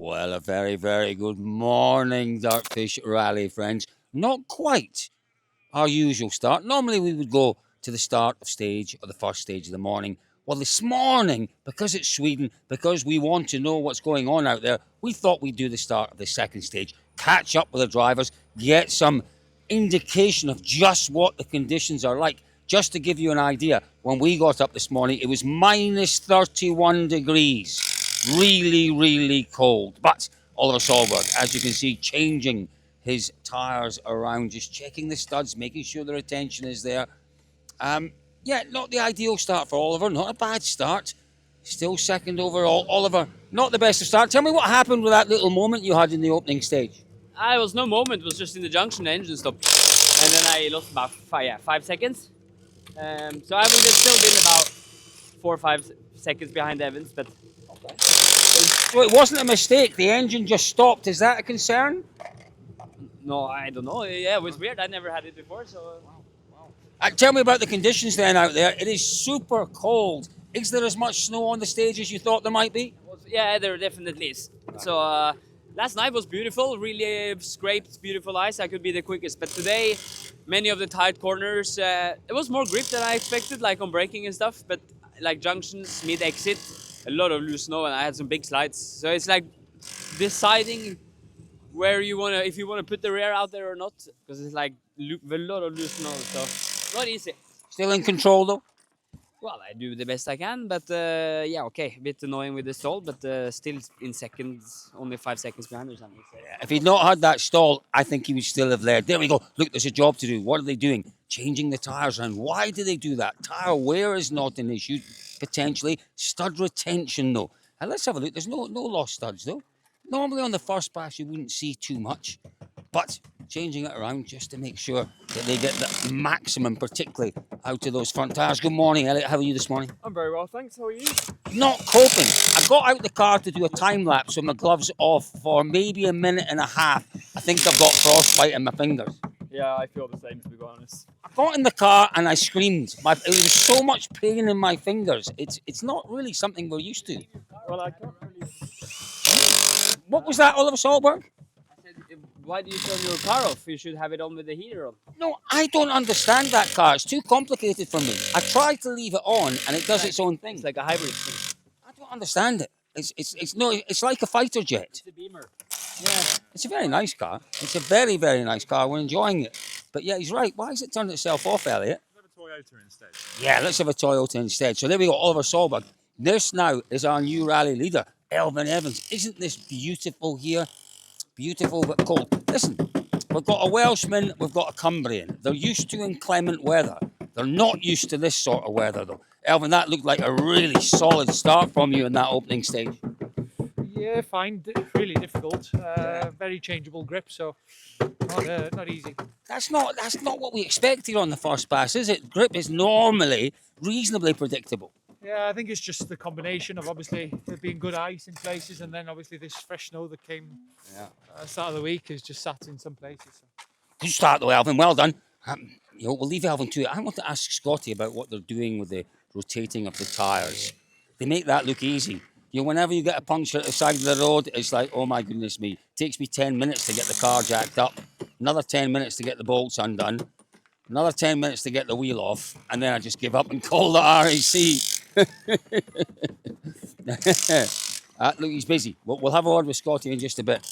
Well, a very, very good morning, DirtFish Rally friends. Not quite our usual start. Normally we would go to the start of stage or the first stage of the morning. Well, this morning, because it's Sweden, because we want to know what's going on out there, we thought we'd do the start of the second stage, catch up with the drivers, get some indication of just what the conditions are like. Just to give you an idea, when we got up this morning, it was minus 31 degrees. Really, really cold. But Oliver Solberg, as you can see, changing his tyres around, just checking the studs, making sure the retention is there. Yeah, not the ideal start for Oliver, not a bad start. Still second overall. Oliver, not the best of start. Tell me what happened with that little moment you had in the opening stage. It was no moment, it was just in the junction, the engine stopped. And then I lost about 5 seconds. So I would have still been about 4 or 5 seconds behind Evans, but... Okay. So it wasn't a mistake, the engine just stopped. Is that a concern? No, I don't know. Yeah, it was weird. I never had it before, so... Wow. Tell me about the conditions then out there. It is super cold. Is there as much snow on the stage as you thought there might be? Yeah, there definitely is. So last night was beautiful, really scraped, beautiful ice. I could be the quickest. But today, many of the tight corners, it was more grip than I expected, like on braking and stuff. But like junctions, mid-exit, a lot of loose snow, and I had some big slides. So it's like deciding where you want to, if you want to put the rear out there or not, because it's like a lot of loose snow, so not easy. Still in control though? Well, I do the best I can, but yeah, okay, a bit annoying with the stall, but still in seconds, only 5 seconds behind or something. So. If he'd not had that stall, I think he would still have led. There we go. Look, there's a job to do. What are they doing? Changing the tyres around. Why do they do that? Tyre wear is not an issue, potentially. Stud retention, though. And let's have a look. There's no lost studs, though. Normally on the first pass, you wouldn't see too much, but changing it around just to make sure that they get the maximum, particularly out of those front tyres. Good morning, Elliot. How are you this morning? I'm very well, thanks. How are you? Not coping. I got out the car to do a time lapse with my gloves off for maybe a minute and a half. I think I've got frostbite in my fingers. Yeah, I feel the same, to be honest. I got in the car and I screamed. It was so much pain in my fingers. It's not really something we're used to. Well, I can't really... What was that, Oliver Solberg? I said, why do you turn your car off? You should have it on with the heater on. No, I don't understand that car. It's too complicated for me. I tried to leave it on and it does its own thing. It's like a hybrid thing. I don't understand it. It's like a fighter jet. It's a Beamer. Yeah, it's a very nice car. It's a very, very nice car. We're enjoying it. But yeah, he's right. Why has it turned itself off, Elliot? Let's have a Toyota instead. Yeah, let's have a Toyota instead. So there we go, Oliver Solberg. This now is our new rally leader, Elvin Evans. Isn't this beautiful here? Beautiful but cold. Listen, we've got a Welshman, we've got a Cumbrian. They're used to inclement weather. They're not used to this sort of weather, though. Elvin, that looked like a really solid start from you in that opening stage. Yeah, fine. Really difficult. Very changeable grip, so not easy. That's not what we expected on the first pass, is it? Grip is normally reasonably predictable. Yeah, I think it's just the combination of obviously there being good ice in places, and then obviously this fresh snow that came start of the week has just sat in some places. So. Good start though, Elvin. Well done. We'll leave Elvin to it. I want to ask Scotty about what they're doing with the rotating of the tyres. They make that look easy. Whenever you get a puncture at the side of the road, it's like, oh my goodness me. It takes me 10 minutes to get the car jacked up. Another 10 minutes to get the bolts undone. Another 10 minutes to get the wheel off. And then I just give up and call the RAC. Look, he's busy. We'll have a word with Scotty in just a bit.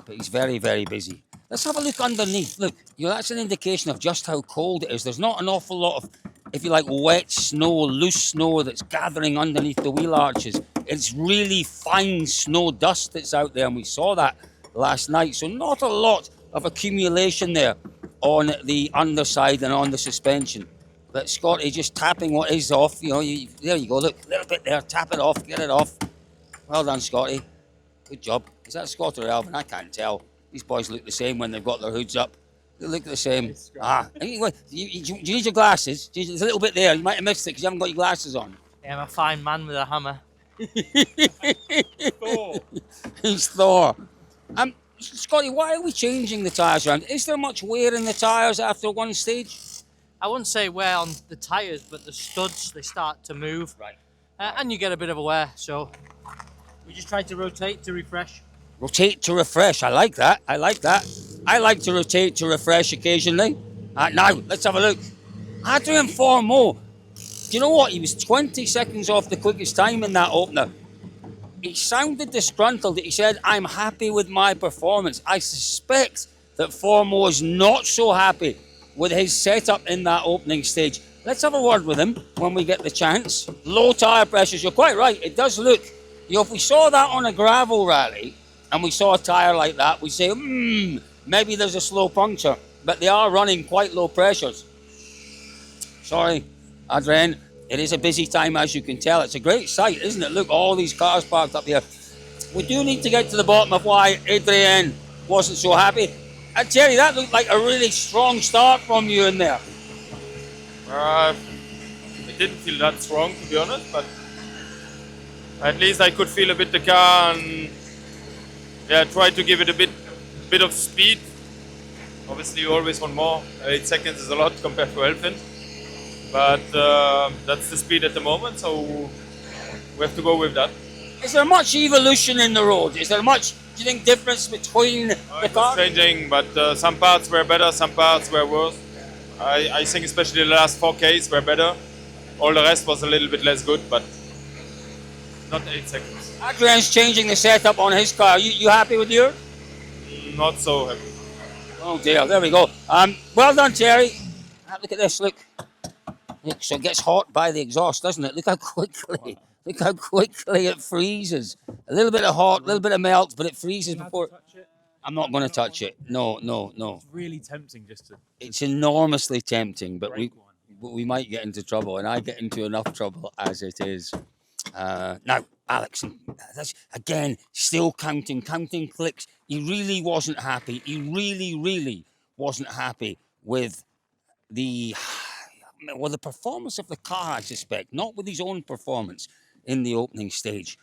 But he's very, very busy. Let's have a look underneath. Look, that's an indication of just how cold it is. There's not an awful lot of, if you like, wet snow, loose snow that's gathering underneath the wheel arches. It's really fine snow dust that's out there, and we saw that last night. So not a lot of accumulation there on the underside and on the suspension. But Scotty just tapping what is off. There you go. Look, a little bit there. Tap it off. Get it off. Well done, Scotty. Good job. Is that Scott or Elvin? I can't tell. These boys look the same when they've got their hoods up. They look the same. Anyway, do you need your glasses? There's a little bit there. You might have missed it because you haven't got your glasses on. Yeah, I'm a fine man with a hammer. Thor. He's Thor. Scotty, why are we changing the tyres around? Is there much wear in the tyres after one stage? I wouldn't say wear on the tyres, but the studs, they start to move. Right. And you get a bit of a wear, so We just tried to rotate to refresh. Rotate to refresh. I like that. I like that. I like to rotate to refresh occasionally. Now, let's have a look. Adrian Formeau. Do you know what? He was 20 seconds off the quickest time in that opener. He sounded disgruntled. He said, I'm happy with my performance. I suspect that Formeau is not so happy with his setup in that opening stage. Let's have a word with him when we get the chance. Low tyre pressures. You're quite right. It does look, if we saw that on a gravel rally and we saw a tyre like that, we'd say, maybe there's a slow puncture. But they are running quite low pressures. Sorry, Adrian. It is a busy time, as you can tell. It's a great sight, isn't it? Look, all these cars parked up here. We do need to get to the bottom of why Adrian wasn't so happy. And Terry, that looked like a really strong start from you in there. It didn't feel that strong, to be honest, but at least I could feel a bit the car and try to give it a bit of speed. Obviously, you always want more. 8 seconds is a lot compared to Elfin. But that's the speed at the moment, so we have to go with that. Is there much evolution in the road? Is there much, do you think, difference between the It was cars? changing, but some parts were better, some parts were worse. I think especially the last 4Ks were better. All the rest was a little bit less good, but not 8 seconds. Adrian's changing the setup on his car. You happy with yours? Not so happy. Oh dear, there we go. Well done, Terry. Look at this, look. So it gets hot by the exhaust, doesn't it? Look how quickly it freezes. A little bit of hot, a little bit of melt, but it freezes before. I'm not going to touch it. No. It's really tempting just to It's enormously tempting, but break one. we might get into trouble, and I get into enough trouble as it is. Now, Alex, that's again still counting clicks. He really wasn't happy. He really wasn't happy with the performance of the car, I suspect, not with his own performance in the opening stage.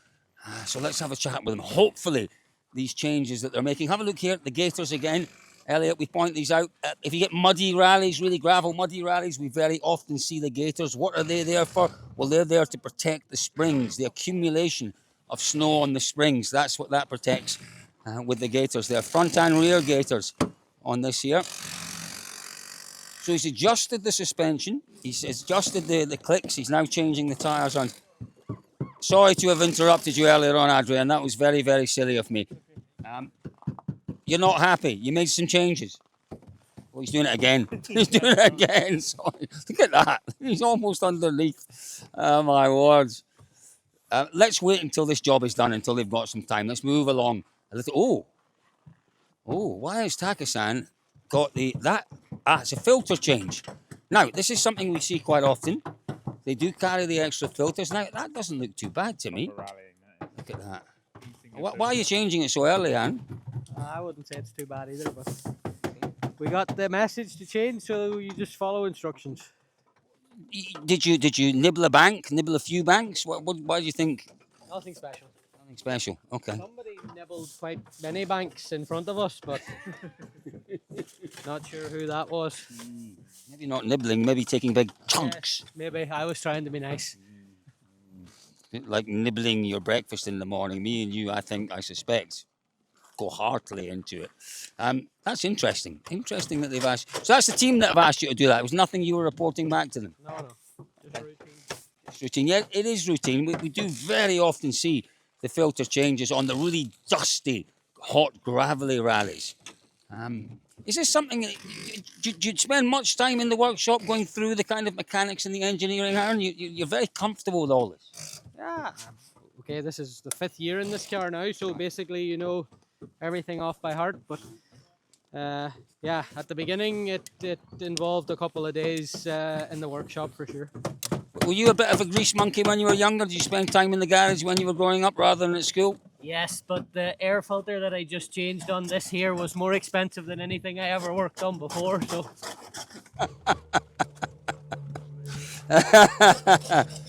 So let's have a chat with him. Hopefully, these changes that they're making. Have a look here at the gators again. Elliot, we point these out. If you get muddy rallies, really gravel muddy rallies, we very often see the gators. What are they there for? Well, they're there to protect the springs, the accumulation of snow on the springs. That's what that protects with the gators. They're front and rear gators on this here. So he's adjusted the suspension. He's adjusted the clicks. He's now changing the tyres on. Sorry to have interrupted you earlier on, Adrian. That was very silly of me. You're not happy. You made some changes. Well, he's doing it again. He's doing it again. Sorry. Look at that. He's almost underneath. Oh, my words. Let's wait until this job is done, until they've got some time. Let's move along a little. Oh, why has Takasan got it's a filter change. Now, this is something we see quite often. They do carry the extra filters. Now, that doesn't look too bad to me. Look at that. Why are you changing it so early, Anne? I wouldn't say it's too bad either, but we got the message to change, so you just follow instructions. Did you nibble a few banks? Why do you think? Nothing special. Nothing special. Okay. Somebody nibbled quite many banks in front of us, but not sure who that was. Maybe not nibbling, maybe taking big chunks. Maybe I was trying to be nice. Like nibbling your breakfast in the morning. Me and you, I suspect, go heartily into it. That's interesting. Interesting that they've asked. So that's the team that have asked you to do that. It was nothing you were reporting back to them. No. Just routine. It's routine. Yeah, it is routine. We do very often see the filter changes on the really dusty, hot, gravelly rallies. Is this something, do you spend much time in the workshop going through the kind of mechanics and the engineering, Aaron? You're very comfortable with all this. Yeah. Okay, this is the 5th year in this car now, so basically you know everything off by heart. But yeah, at the beginning it involved a couple of days in the workshop for sure. Were you a bit of a grease monkey when you were younger? Did you spend time in the garage when you were growing up rather than at school? Yes, but the air filter that I just changed on this here was more expensive than anything I ever worked on before, so...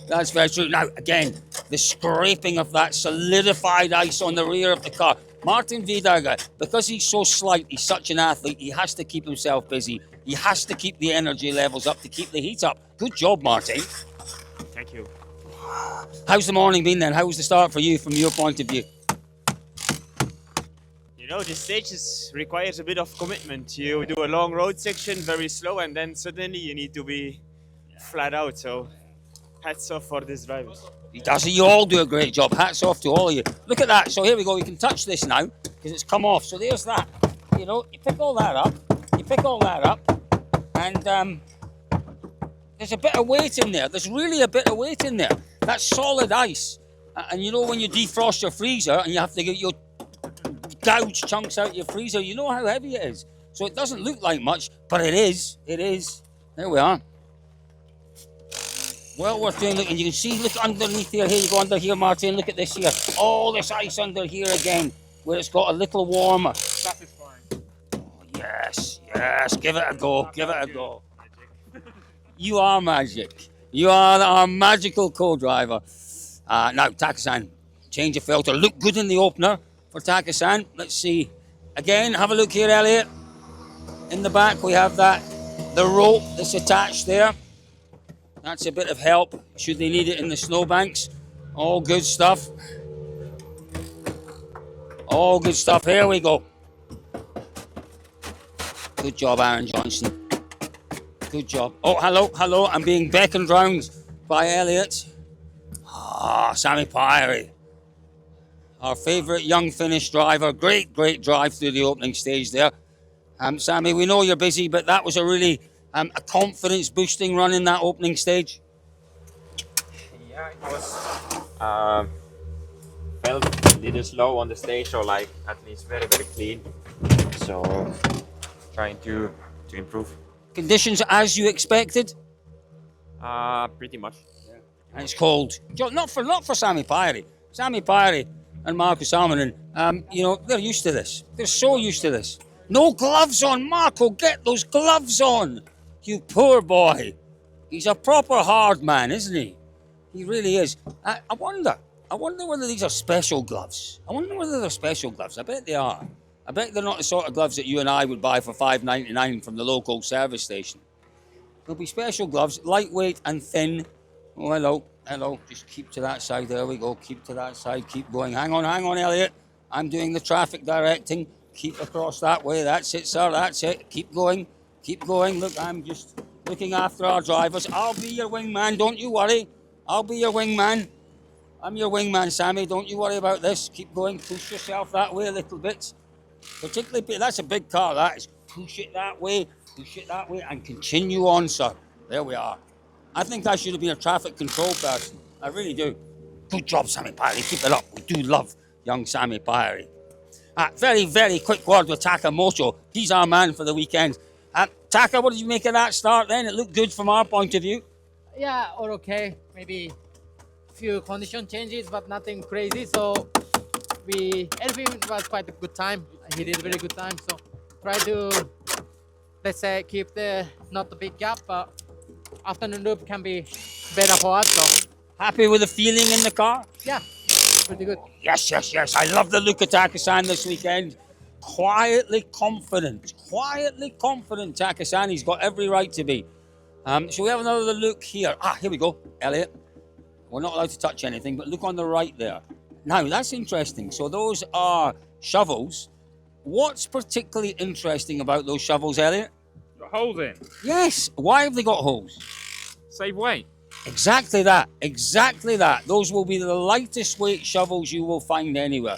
That's very true. Now, again, the scraping of that solidified ice on the rear of the car. Martin Vidaga, because he's so slight, he's such an athlete, he has to keep himself busy. He has to keep the energy levels up to keep the heat up. Good job, Martin. Thank you. How's the morning been then? How was the start for you from your point of view? You know, this stage requires a bit of commitment. You do a long road section very slow, and then suddenly you need to be flat out. So, hats off for this driver. He does. You all do a great job. Hats off to all of you. Look at that. So here we go. We can touch this now because it's come off. So there's that. You know, you pick all that up. You pick all that up, and there's a bit of weight in there. There's really a bit of weight in there. That's solid ice. And you know when you defrost your freezer and you have to get your gouge chunks out your freezer, you know how heavy it is. So it doesn't look like much, but it is. It is. There we are. Well worth doing. Look, and you can see, look underneath here. Here you go under here, Martin. Look at this here. All this ice under here again, where it's got a little warmer. Satisfying. Oh, yes, yes. Give it a go. Give it a go. You are magic. You are our magical co-driver. Now, Taka-san, change of filter. Look good in the opener for Taka-san. Let's see. Again, have a look here, Elliot. In the back, we have the rope that's attached there. That's a bit of help, should they need it in the snowbanks. All good stuff. All good stuff. Here we go. Good job, Aaron Johnson. Good job. Oh, hello, hello. I'm being beckoned round by Elliot. Sammy Pyrie. Our favourite young Finnish driver. Great, great drive through the opening stage there. Sammy, we know you're busy, but that was a really a confidence-boosting run in that opening stage. Yeah, it was. Felt a little slow on the stage, or like at least very, very clean. So trying to improve. Conditions as you expected? Pretty much. Yeah. And it's cold. Not for Sammy Pyrie. Sammy Pyrie and Marco Salmonen, you know, they're used to this. They're so used to this. No gloves on, Marco, get those gloves on. You poor boy. He's a proper hard man, isn't he? He really is. I wonder whether these are special gloves. I wonder whether they're special gloves. I bet they are. I bet they're not the sort of gloves that you and I would buy for $5.99 from the local service station. They'll be special gloves, lightweight and thin. Oh, hello, hello. Just keep to that side. There we go. Keep to that side. Keep going. Hang on, Elliot. I'm doing the traffic directing. Keep across that way. That's it, sir. That's it. Keep going. Keep going. Look, I'm just looking after our drivers. I'll be your wingman. Don't you worry. I'll be your wingman. I'm your wingman, Sammy. Don't you worry about this. Keep going. Push yourself that way a little bit. Particularly, that's a big car, that is. Push it that way, and continue on, sir. There we are. I think I should have been a traffic control person. I really do. Good job, Sammy Pyrie. Keep it up. We do love young Sammy Pyrie. Very, very quick word with Takamoto. He's our man for the weekend. Taka, what did you make of that start then? It looked good from our point of view. Yeah, all okay. Maybe a few condition changes, but nothing crazy. So everything was quite a good time. He did a very good time. So try to, let's say, keep not the big gap, but afternoon loop can be better for us. So happy with the feeling in the car? Yeah, pretty good. Yes, yes, yes. I love the look of Taka-san this weekend. Quietly confident, Taka-san. He's got every right to be. Shall we have another look here? Here we go, Elliot. We're not allowed to touch anything, but look on the right there. Now, that's interesting. So those are shovels. What's particularly interesting about those shovels, Elliot? Got holes in. Yes. Why have they got holes? Save weight. Exactly that. Exactly that. Those will be the lightest weight shovels you will find anywhere.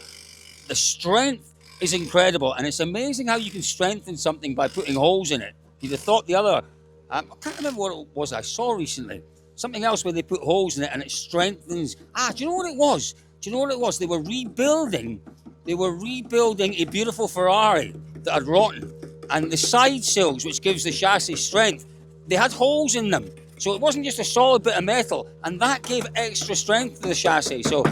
The strength is incredible, and it's amazing how you can strengthen something by putting holes in it. You'd have thought the other... I can't remember what it was I saw recently. Something else where they put holes in it and it strengthens... do you know what it was? They were rebuilding a beautiful Ferrari that had rotten, and the side sills, which gives the chassis strength, they had holes in them. So it wasn't just a solid bit of metal, and that gave extra strength to the chassis. So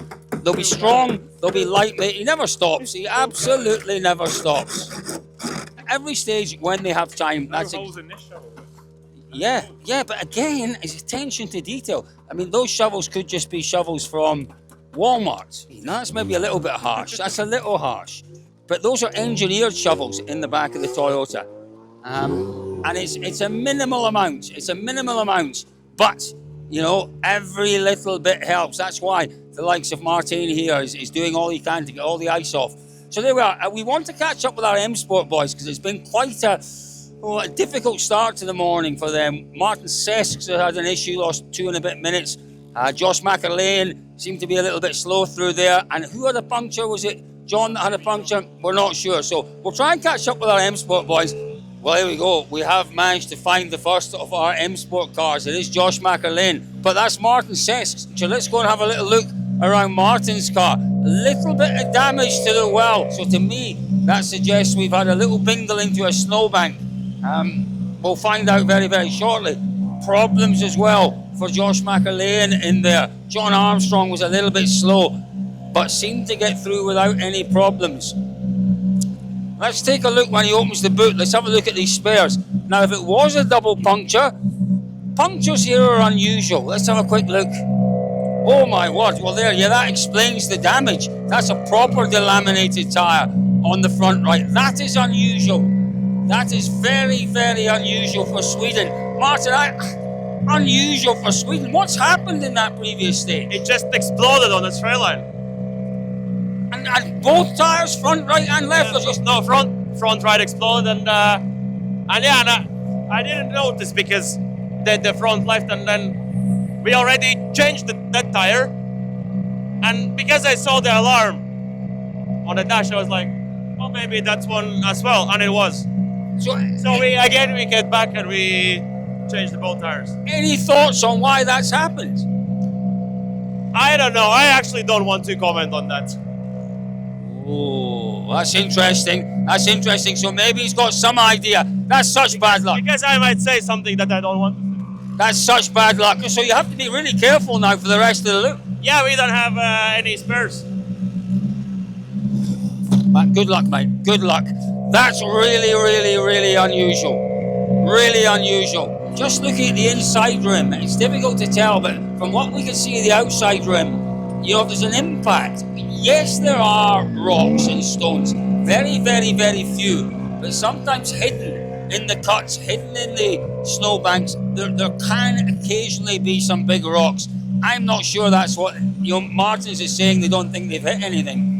they'll be strong, they'll be lightweight. He never stops. He absolutely never stops. Every stage when they have time. That's holes in this shovel. Yeah, but again, it's attention to detail. I mean, those shovels could just be shovels from Walmart. That's maybe a little bit harsh. That's a little harsh. But those are engineered shovels in the back of the Toyota. And it's a minimal amount. But You know, every little bit helps. That's why the likes of Martin here is doing all he can to get all the ice off. So there we are. We want to catch up with our M Sport boys because it's been quite a difficult start to the morning for them. Martin Sesks had an issue, lost 2 and a bit minutes. Josh McAlane seemed to be a little bit slow through there. And who had a puncture? Was it John that had a puncture? We're not sure. So we'll try and catch up with our M Sport boys. Well, here we go. We have managed to find the first of our M Sport cars. It is Josh McAlane, but that's Martin Sesks. So let's go and have a little look around Martin's car. A little bit of damage to the well. So to me, that suggests we've had a little bingle into a snowbank. We'll find out very, very shortly. Problems as well for Josh McAlane in there. John Armstrong was a little bit slow, but seemed to get through without any problems. Let's take a look when he opens the boot. Let's have a look at these spares. Now, if it was a double puncture, punctures here are unusual. Let's have a quick look. Oh my word, well there, yeah, that explains the damage. That's a proper delaminated tyre on the front right. That is unusual. That is very, very unusual for Sweden. Martin, unusual for Sweden. What's happened in that previous stage? It just exploded on the trail line. And both tyres, front right and left? Yeah, no, front right exploded, and I didn't notice because the front left, and then we already changed that tire, and because I saw the alarm on the dash, I was like, oh, maybe that's one as well, and it was. So we get back and we changed the both tires. Any thoughts on why that's happened? I don't know. I actually don't want to comment on that. Oh, that's interesting. That's interesting. So maybe he's got some idea. That's such bad luck. Because I might say something that I don't want to say. That's such bad luck. So you have to be really careful now for the rest of the loop. Yeah, we don't have any spares. But good luck, mate. Good luck. That's really, really, really unusual. Really unusual. Just looking at the inside rim, it's difficult to tell, but from what we can see of the outside rim, you know, if there's an impact, yes, there are rocks and stones. Very, very, very few. But sometimes hidden in the cuts, hidden in the snowbanks, there can occasionally be some big rocks. I'm not sure that's what, you know, Martins is saying. They don't think they've hit anything.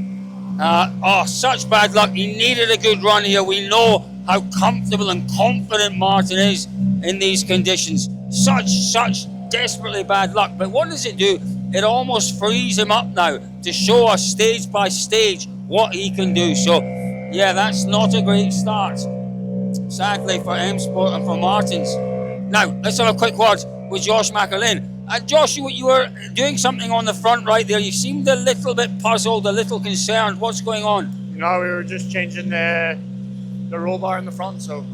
Such bad luck. He needed a good run here. We know how comfortable and confident Martin is in these conditions. Such desperately bad luck. But what does it do? It almost frees him up now to show us stage by stage what he can do. So, yeah, that's not a great start, sadly, for M Sport and for Martins. Now, let's have a quick word with Josh McAlane. Josh, you were doing something on the front right there. You seemed a little bit puzzled, a little concerned. What's going on? No, we were just changing the roll bar in the front, so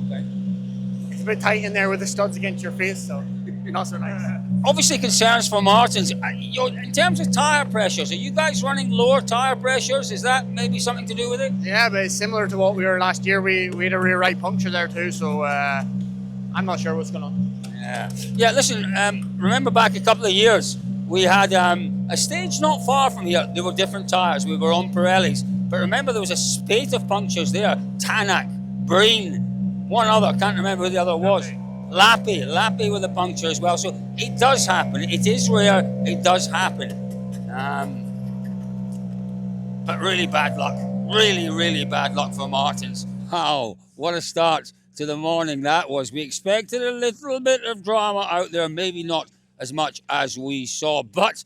it's a bit tight in there with the studs against your face, so not so nice. Obviously concerns for Martins. In terms of tyre pressures, are you guys running lower tyre pressures? Is that maybe something to do with it? Yeah, but it's similar to what we were last year. We had a rear right puncture there too, so I'm not sure what's going on. Yeah, listen, remember back a couple of years, we had a stage not far from here. There were different tyres. We were on Pirellis. But remember, there was a spate of punctures there. Tanak, Breen, one other, can't remember who the other was. Lappy with a puncture as well. So it does happen. It is rare. It does happen. But really bad luck. Really, really bad luck for Martins. Wow, what a start to the morning that was. We expected a little bit of drama out there, maybe not as much as we saw, but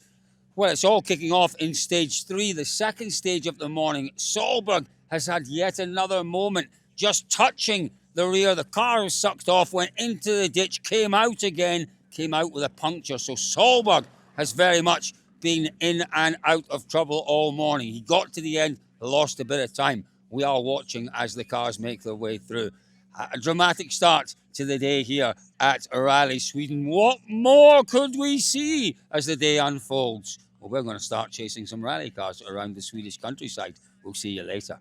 well, it's all kicking off in stage 3, the second stage of the morning. Solberg has had yet another moment, just touching the rear. The car was sucked off, went into the ditch, came out again, came out with a puncture. So Solberg has very much been in and out of trouble all morning. He got to the end, lost a bit of time. We are watching as the cars make their way through. A dramatic start to the day here at Rally Sweden. What more could we see as the day unfolds? Well, we're going to start chasing some rally cars around the Swedish countryside. We'll see you later.